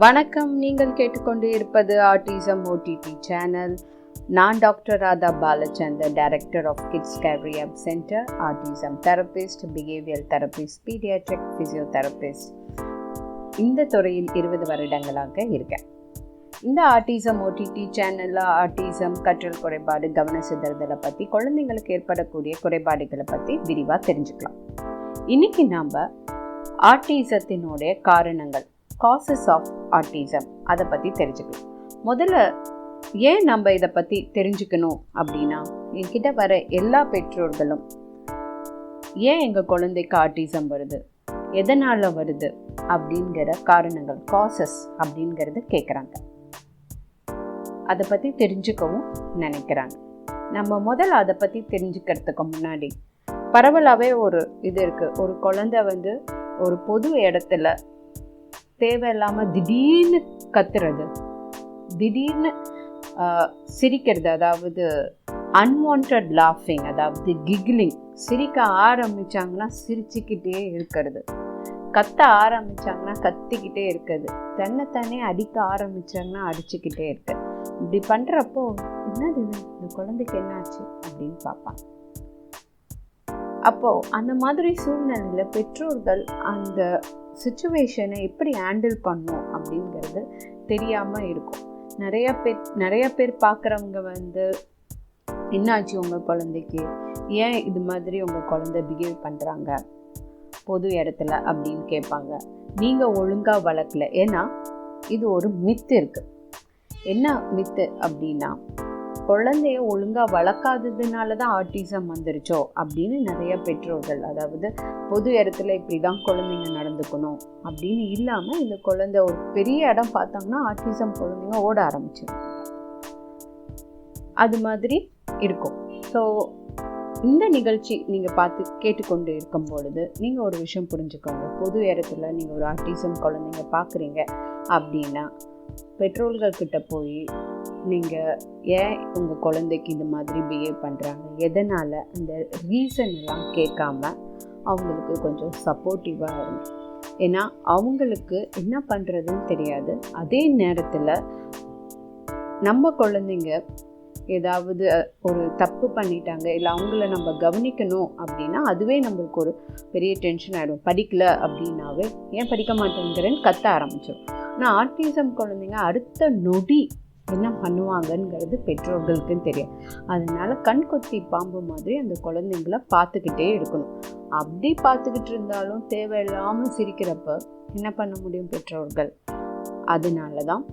வணக்கம். நீங்கள் கேட்டுக்கொண்டு இருப்பது ஆட்டிசம் ஓடிடி சேனல். நான் doctor Radha Balachandar, director of kids care rehab centre, autism therapist, behaviour therapist, paediatric physiotherapist. இந்த துறையில் 20 வருடங்களாக இருக்கேன். இந்த ஆட்டிசம் ஓடிடி சேனலில் ஆட்டிசம், கற்றல் குறைபாடு, கவன சிதறுதலை பற்றி, குழந்தைங்களுக்கு ஏற்படக்கூடிய குறைபாடுகளை பற்றி விரிவாக தெரிஞ்சுக்கலாம். இன்னைக்கு நாம் ஆட்டிசத்தினுடைய காரணங்கள், காசஸ் ஆஃப் ஆட்டிசம், அதை பற்றி தெரிஞ்சுக்கலாம். முதல்ல ஏன் நம்ம இதை பற்றி தெரிஞ்சுக்கணும் அப்படின்னா, என்கிட்ட வர எல்லா பெற்றோர்களும் ஏன் எங்கள் குழந்தைக்கு ஆட்டிசம் வருது, எதனால் வருது அப்படிங்கிற காரணங்கள், காசஸ் அப்படிங்கிறத கேட்குறாங்க. அதை பற்றி தெரிஞ்சுக்கவும் நினைக்கிறாங்க. நம்ம முதல்ல அதை பற்றி தெரிஞ்சுக்கிறதுக்கு முன்னாடி பரவலாகவே ஒரு இது இருக்குது. ஒரு குழந்தை ஒரு பொது இடத்துல தேவையில்லாமல் திடீர்னு கத்துறது, திடீர்னு சிரிக்கிறது, அதாவது அன்வான்ட் லாஃபிங், அதாவது கிக்லிங். சிரிக்க ஆரம்பித்தாங்கன்னா சிரிச்சுக்கிட்டே இருக்கிறது, கத்த ஆரம்பித்தாங்கன்னா கத்திக்கிட்டே இருக்குது, தன்னைத்தானே அடிக்க ஆரம்பித்தாங்கன்னா அடிச்சுக்கிட்டே இருக்கு. இப்படி பண்ணுறப்போ என்னது இந்த குழந்தைக்கு என்னாச்சு அப்படின்னு பார்ப்பாங்க. அப்போது அந்த மாதிரி சூழ்நிலையில் பெற்றோர்கள் அந்த சிச்சுவேஷனை எப்படி ஹேண்டில் பண்ணும் அப்படிங்கிறது தெரியாமல் இருக்கும். நிறைய பேர் பார்க்குறவங்க என்னாச்சு உங்கள் குழந்தைக்கு, ஏன் இது மாதிரி உங்கள் குழந்தை பிஹேவ் பண்ணுறாங்க பொது இடத்துல அப்படின்னு கேட்பாங்க. நீங்கள் ஒழுங்காக வளர்க்கல. ஏன்னா இது ஒரு மித்து இருக்குது. என்ன மித்து அப்படின்னா, குழந்தைய ஒழுங்காக வளர்க்காததுனால தான் ஆட்டிசம் வந்துருச்சோ அப்படின்னு நிறைய பெற்றோர்கள், அதாவது பொது இடத்துல இப்படி தான் குழந்தைங்க நடந்துக்கணும் அப்படின்னு இல்லாமல், இந்த குழந்தை ஒரு பெரிய இடம் பார்த்தாங்கன்னா ஆட்டிசம் குழந்தைங்க ஓட ஆரம்பிச்சிருக்காங்க. அது மாதிரி இருக்கும். ஸோ இந்த நிகழ்ச்சி நீங்கள் கேட்டுக்கொண்டு இருக்கும் பொழுது நீங்கள் ஒரு விஷயம் புரிஞ்சுக்கோங்க. பொது இடத்துல நீங்கள் ஒரு ஆட்டிசம் குழந்தைங்க பார்க்குறீங்க அப்படின்னா, பெற்றோர்கள்கிட்ட போய் நீங்கள் ஏன் உங்கள் குழந்தைக்கு இந்த மாதிரி பிஹேவ் பண்ணுறாங்க, எதனால், அந்த ரீசன் எல்லாம் கேட்காம அவங்களுக்கு கொஞ்சம் சப்போர்ட்டிவாக இருங்க. ஏன்னா அவங்களுக்கு என்ன பண்ணுறதுன்னு தெரியாது. அதே நேரத்தில் நம்ம குழந்தைங்க ஏதாவது ஒரு தப்பு பண்ணிட்டாங்க, இல்லை அவங்கள நம்ம கவனிக்கணும் அப்படின்னா அதுவே நம்மளுக்கு ஒரு பெரிய டென்ஷன் ஆகிடும். படிக்கல அப்படின்னாவே ஏன் படிக்க மாட்டேங்கிறேன்னு கத்த ஆரம்பிச்சிடும். ஆனால் ஆட்டிசம் குழந்தைங்க அடுத்த நொடி என்ன பண்ணுவாங்கங்கிறது பெற்றோர்களுக்குன்னு தெரியும். அதனால கண் கொத்தி பாம்பு மாதிரி அந்த குழந்தைங்கள பார்த்துக்கிட்டே இருக்கணும். அப்படி பார்த்துக்கிட்டு இருந்தாலும் தேவையில்லாமல் சிரிக்கிறப்ப என்ன பண்ண முடியும் பெற்றோர்கள்? அதனால தான்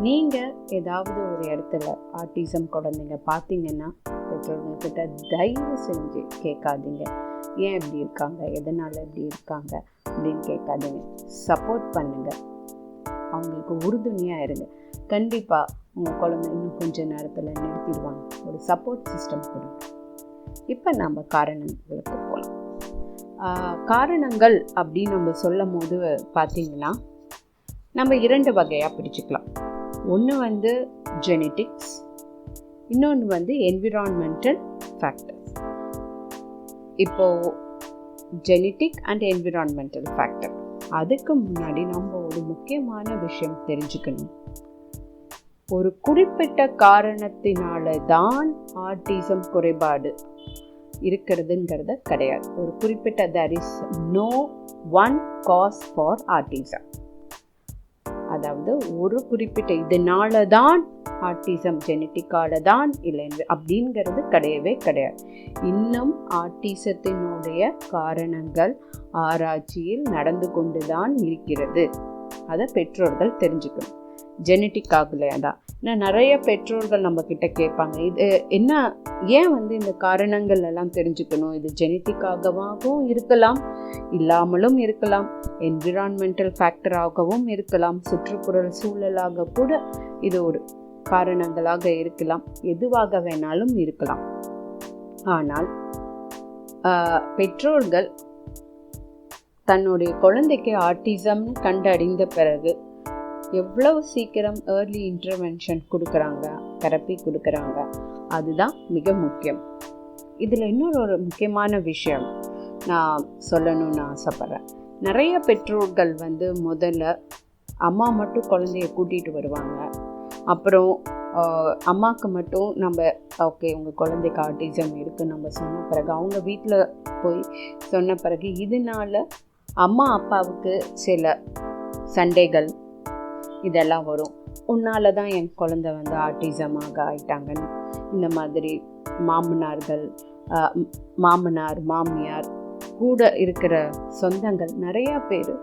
நீங்கள் ஏதாவது ஒரு இடத்துல ஆட்டிசம் குழந்தைங்க பார்த்தீங்கன்னா பெற்றோர்கள்கிட்ட தயவு செஞ்சு கேட்காதீங்க, ஏன் இப்படி இருக்காங்க, எதனால் இப்படி இருக்காங்க அப்படின்னு கேட்காதீங்க. சப்போர்ட் பண்ணுங்கள், அவங்களுக்கு உறுதுணையாக இருங்க. கண்டிப்பாக உங்கள் குழந்தை இன்னும் கொஞ்சம் நேரத்தில் நிறுத்திடுவாங்க. ஒரு சப்போர்ட் சிஸ்டம் கொடுங்க. இப்போ நம்ம காரணங்களுக்கு போகலாம். காரணங்கள் அப்படின்னு நம்ம சொல்லும் போது பார்த்திங்கன்னா, நம்ம 2 வகையாக பிரிச்சுக்கலாம். ஒன்று ஜெனட்டிக்ஸ், இன்னொன்று என்விரான்மெண்டல் ஃபேக்டர்ஸ். இப்போது ஜெனட்டிக் அண்ட் என்விரான்மெண்டல் ஃபேக்டர், அதுக்கு முன்னாடி நம்ம ஒரு முக்கியமான விஷயம் தெரிஞ்சுக்கணும். ஒரு குறிப்பிட்ட காரணத்தினால தான் ஆட்டிசம் குறைபாடு இருக்கிறதுங்கிறத கிடையாது. ஒரு குறிப்பிட்ட there is no one cause for autism. அதாவது ஒரு குறிப்பிட்ட இதனால தான் ஆட்டிசம், ஜெனட்டிக்கால தான் இல்லை அப்படிங்கிறது கிடையவே கிடையாது. இன்னும் ஆட்டிசத்தினுடைய காரணங்கள் ஆராய்ச்சியில் நடந்து கொண்டு தான் இருக்கிறது. அதை பெற்றோர்கள் தெரிஞ்சுக்கணும். ஜெனட்டிக் ஆகலையா தான். இன்னும் நிறைய பெற்றோர்கள் நம்ம கிட்ட கேட்பாங்க, இது என்ன, ஏன் இந்த காரணங்கள் எல்லாம் தெரிஞ்சுக்கணும்? இது ஜெனட்டிக்காகவும் இருக்கலாம், இல்லாமலும் இருக்கலாம், என்விரான்மெண்டல் ஃபேக்டராகவும் இருக்கலாம், சுற்றுப்புற சூழலாக கூட இது ஒரு காரணங்களாக இருக்கலாம், எதுவாக வேணாலும் இருக்கலாம். ஆனால் பெற்றோர்கள் தன்னுடைய குழந்தைக்கு ஆட்டிசம்னு கண்டறிந்த பிறகு எவ்வளவு சீக்கிரம் ஏர்லி இன்டர்வென்ஷன் கொடுக்குறாங்க, தெரப்பி கொடுக்குறாங்க, அதுதான் மிக முக்கியம். இதில் இன்னொரு முக்கியமான விஷயம் நான் சொல்லணும்னு ஆசைப்பட்றேன். நிறைய பெற்றோர்கள் முதல்ல அம்மா மட்டும் குழந்தைய கூட்டிகிட்டு வருவாங்க. அப்புறம் அம்மாவுக்கு மட்டும் நம்ம ஓகே உங்கள் குழந்தைக்கு ஆட்டிசம் இருக்குன்னு நம்ம சொன்ன பிறகு அவங்க வீட்டில் போய் சொன்ன பிறகு இதனால் அம்மா அப்பாவுக்கு சில சண்டைகள் இதெல்லாம் வரும். உன்னால தான் என் குழந்தை வந்து ஆட்டிசமாக ஆயிட்டாங்கன்னு இந்த மாதிரி மாமனார் மாமியார் கூட இருக்கிற சொந்தங்கள் நிறையா பேர்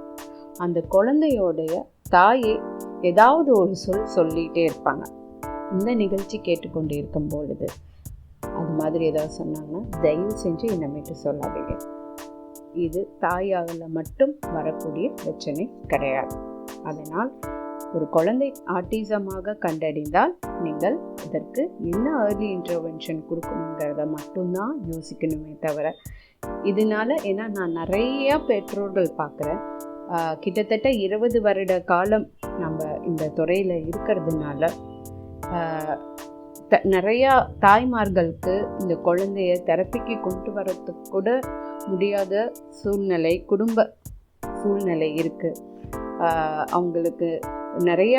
அந்த குழந்தையோடைய தாயை ஏதாவது ஒரு சொல்லிகிட்டே இருப்பாங்க. இந்த நிகழ்ச்சி கேட்டுக்கொண்டு இருக்கும் பொழுது அது மாதிரி ஏதாவது சொன்னாங்கன்னா தயவு செஞ்சு இனிமேட்டு சொல்லாதீங்க. இது தாயால் மட்டும் வரக்கூடிய பிரச்சனை கிடையாது. அதனால் ஒரு குழந்தை ஆட்டிசமாக கண்டறிந்தால் நீங்கள் இதற்கு என்ன ஏர்லி இன்டர்வென்ஷன் கொடுக்கணுங்கிறத மட்டும்தான் யோசிக்கணுமே தவிர இதனால் ஏன்னா நான் நிறையா பெற்றோர்கள் பார்க்குறேன். கிட்டத்தட்ட 20 வருட காலம் நம்ம இந்த துறையில் இருக்கிறதுனால நிறையா தாய்மார்களுக்கு இந்த குழந்தைய தெரப்பிக்கு கொண்டு வரத்துக்கு கூட முடியாத சூழ்நிலை, குடும்ப சூழ்நிலை இருக்குது. அவங்களுக்கு நிறைய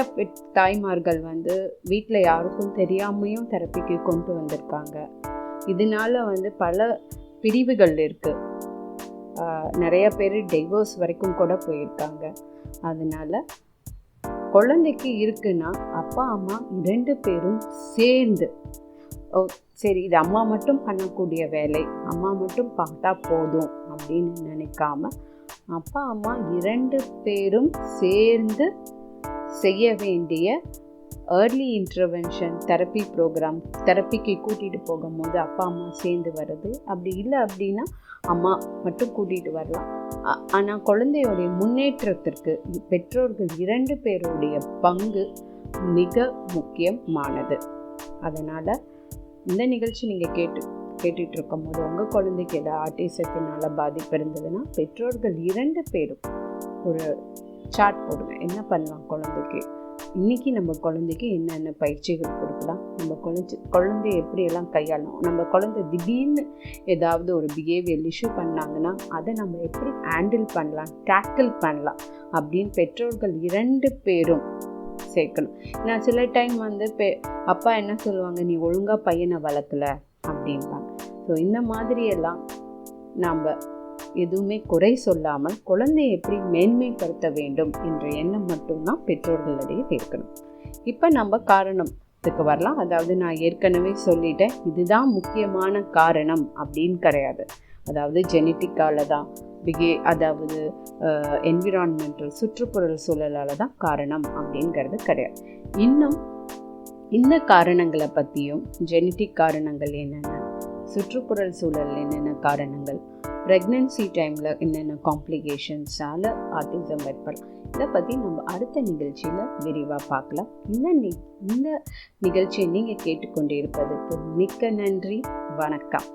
தாய்மார்கள் வந்து வீட்டில் யாருக்கும் தெரியாமையும் தெரப்பிக்கு கொண்டு வந்திருக்காங்க. இதனால வந்து பல பிரிவுகள் இருக்குது. நிறைய பேர் டைவர்ஸ் வரைக்கும் கூட போயிருக்காங்க. அதனால குழந்தைக்கு இருக்குன்னா அப்பா அம்மா 2 பேரும் சேர்ந்து சரி இது அம்மா மட்டும் பண்ணக்கூடிய வேலை, அம்மா மட்டும் பார்த்தா போதும் அப்படின்னு நினைக்காம அப்பா அம்மா 2 பேரும் சேர்ந்து செய்ய வேண்டிய ஏர்லி இன்டர்வென்ஷன் தெரப்பி ப்ரோக்ராம், தெரப்பிக்கு கூட்டிகிட்டு போகும்போது அப்பா அம்மா சேர்ந்து வர்றது. அப்படி இல்லை அப்படின்னா அம்மா மட்டும் கூட்டிகிட்டு வரலாம். ஆனால் குழந்தையோடைய முன்னேற்றத்திற்கு பெற்றோர்கள் 2 பேருடைய பங்கு மிக முக்கியமானது. அதனால் இந்த நிகழ்ச்சி நீங்கள் கேட்டுட்டு இருக்கும் போது உங்கள் குழந்தைக்கு ஏதாவது ஆட்டிசத்தினால் பாதிப்பு இருந்ததுன்னா பெற்றோர்கள் 2 பேரும் ஒரு சார்ட் போடுங்க. என்ன பண்ணலாம் குழந்தைக்கு, இன்றைக்கி நம்ம குழந்தைக்கு என்னென்ன பயிற்சிகள் கொடுக்கலாம், நம்ம குழந்தைய எப்படியெல்லாம் கையாளணும், நம்ம குழந்தை திடீர்னு ஏதாவது ஒரு பிஹேவியர் இஷ்யூ பண்ணாங்கன்னா அதை நம்ம எப்படி ஹேண்டில் பண்ணலாம், டேக்கிள் பண்ணலாம் அப்படின்னு பெற்றோர்கள் 2 பேரும் சேர்க்கணும். நான் சில டைம் வந்து அப்பா என்ன சொல்லுவாங்க, நீ ஒழுங்காக பையனை வளர்க்கலை அப்படின்பாங்க. ஸோ இந்த மாதிரியெல்லாம் நாம் எதுவுமே குறை சொல்லாமல் குழந்தையை எப்படி மேன்மைப்படுத்த வேண்டும் என்ற எண்ணம் மட்டும்தான் பெற்றோர்களிடையே இருக்கணும். இப்போ நம்ம காரணத்துக்கு வரலாம். அதாவது நான் ஏற்கனவே சொல்லிட்டேன், இதுதான் முக்கியமான காரணம் அப்படின்னு கிடையாது. அதாவது ஜெனட்டிக்கால தான் அதாவது என்விரான்மெண்டல் சுற்றுப்புற சூழலால் தான் காரணம் அப்படிங்கிறது கிடையாது. இன்னும் இந்த காரணங்களை பற்றியும் ஜெனட்டிக் காரணங்கள் என்னென்ன, சுற்றுப்புற சூழல் என்னென்ன காரணங்கள், ப்ரெக்னன்சி டைமில் என்னென்ன காம்ப்ளிகேஷன்ஸால் ஆட்டிசம் ஏற்படலாம், இதை பற்றி நம்ம அடுத்த நிகழ்ச்சியில் விரிவாக பார்க்கலாம். இந்த நிகழ்ச்சியை நீங்கள் கேட்டுக்கொண்டு இருப்பதற்கு மிக்க நன்றி. வணக்கம்.